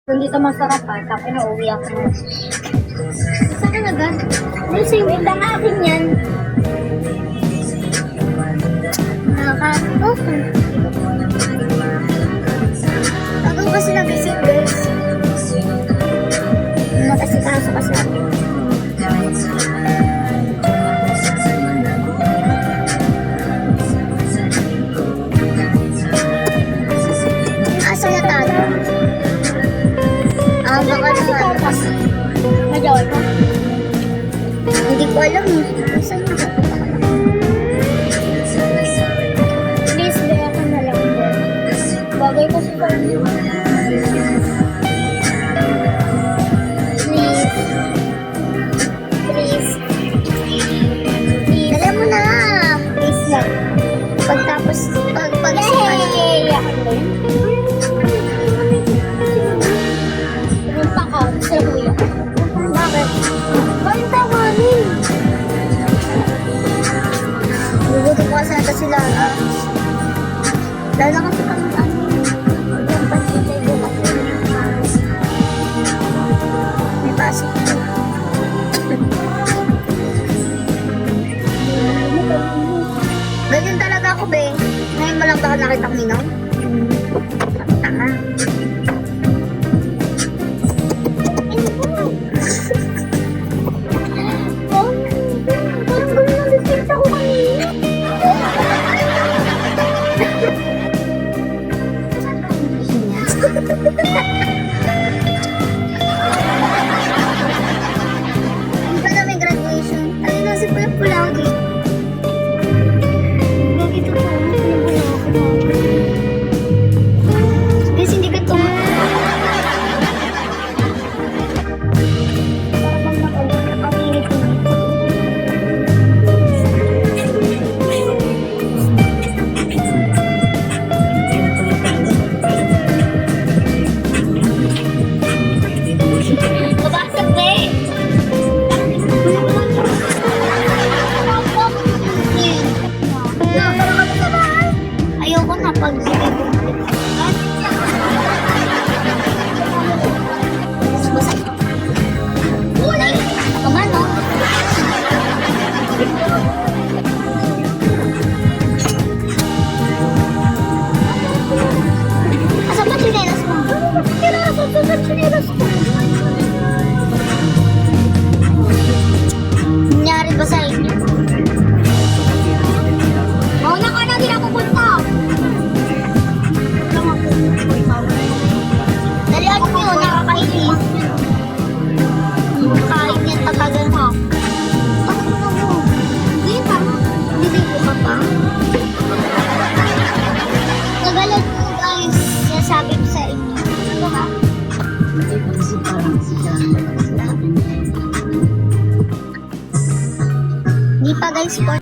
Kung dito masarap pa, tapos na uwi ako na. Saan ka agad? May singit ang akin yan. Nakakatos. Ako kasi nagising guys. Nakasikaso kasi ako. Asa na tayo? Baka na Majawal pa? Hindi ko alam eh. Saan na? Please, baya ka na lang. Bagay ko sa kanya. Please. Alam mo na. Please lang. Pagtapos, yay! Bakit? Bakit tawanin? Gugutom ko kasi natin sila. Dahil na kasi kami yung pansitay ko kasi. May pasok ko. Ganyan talaga ako, be. Ngayon mo lang baka nakita ko minom? Tanga. Hindi pa namin graduation. Ano na si pula-pula ako dito? Bakit ito? Guys, hindi ka ito. Parang nakapilit ko. Ayoko na pag asa ba chinelas mo? Chinelas mo. Nangyari ba sa inyo? Mauna ka na, di na pupunta. Dalian nyo, nakakainis. Kain yan, tatagal mo. Ano mo? Hindi pa. Diligo ka pa. Nagalag mo guys. Sinasabi ko sa inyo. Ano ha? Hindi pa guys.